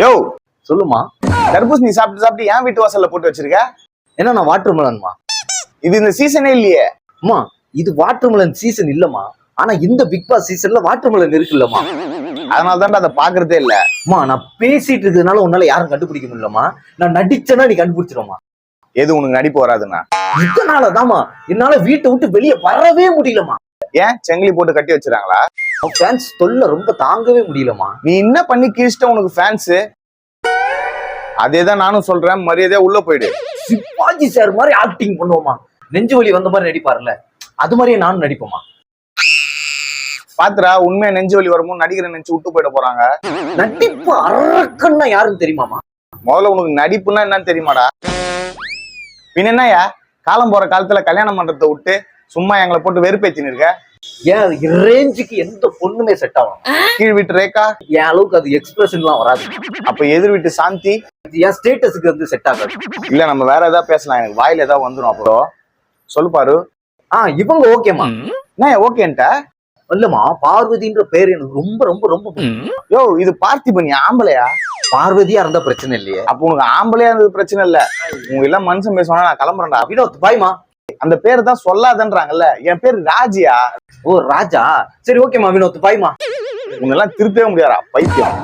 யோ சொல்லுமா. தர்பூசணி சாப்பிட்டு சாப்பிட்டு ஏன் வீட்டு வாசல்ல போட்டு வச்சிருக்க? என்ன வாட்டர் மெலன்மா? இது இந்த சீசனே இல்லையே. அம்மா இது வாட்டர் மெலன் சீசன் இல்லம்மா. ஆனா இந்த பிக் பாஸ் சீசன்ல வாட்டர் மெலன் இருக்குல்லம்மா. அதனால தான் அதை பாக்குறதே இல்ல. அம்மா நான் பேசிட்டு இருக்கிறதுனால உன்னால யாரும் கண்டுபிடிக்க முடியலமா. நான் நடிச்சேன்னா நீ கண்டுபிடிச்சிருமா. எது உனக்கு நடிப்பு வராதுன்னா? இதனாலதாம்மா என்னால வீட்டை விட்டு வெளியே வரவே முடியலமா. ஏன் செங்கலி போட்டு கட்டி வச்சிருக்காங்களா? ஃபேன்ஸ் தொல்லை ரொம்ப தாங்கவே முடியலமா. நீ என்ன பண்ணி கீழ்ச்சிட்ட உனக்கு ஃபேன்ஸ்? அதேதான் நானும் சொல்றேன், மரியாதையா உள்ள போயிடு. சிவாஜி சார் மாதிரி ஆக்டிங் பண்ணுவோமா. நெஞ்சு வலி வந்த மாதிரி நடிப்பாருல்ல, அது மாதிரியே நானும் நடிப்போமா. பாத்துரா, உண்மையா நெஞ்சு வலி வரும்போது நடிக்கிற நினைச்சு விட்டு போயிட போறாங்க. நடிப்பு அரக்கன்னா யாருன்னு தெரியுமாமா? முதல்ல உனக்கு நடிப்புன்னா என்னன்னு தெரியுமாடா? பின்ன என்னயா காலம் போற காலத்துல கல்யாணம் பண்றதை விட்டு சும்மா எங்களை போட்டு வெறுப்பேத்தின்னு இருக்க? ஏன் ரேஞ்சுக்கு எந்த பொண்ணுமே செட் ஆகும். கீழ் வீட்டு ரேகா என் அளவுக்கு அது எக்ஸ்பிரஷன்லாம் வராது. அப்ப எதிர் வீட்டு சாந்தி என் ஸ்டேட்டஸுக்கு வந்து செட் ஆகாது. இல்ல நம்ம வேற ஏதாவது பேசலாம், எனக்கு வாயில ஏதாவது வந்துடும். அப்புறம் சொல்லு பாரு. இவங்க ஓகேமா. நான் ஓகேன்ட்ட இல்லம்மா, பார்வதின்ற பேர் எனக்கு ரொம்ப ரொம்ப ரொம்ப. யோ இது பார்த்திபன் ஆம்பளையா? பார்வதியா இருந்தா பிரச்சனை இல்லையே. அப்ப உனக்கு ஆம்பளையா இருந்தது பிரச்சனை இல்ல. உங்க எல்லாம் மனுஷன் பேசுவானா? நான் கிளம்புறேன்டா. வினோத் பாய்மா. அந்த பேரு தான் சொல்லாதன்றாங்கல்ல. என் பேரு ராஜியா. ஓ ராஜா, சரி ஓகேமா. வினோத் பாய்மா. உன்னெல்லாம் திருத்தவே முடியாதா பைத்தியம்.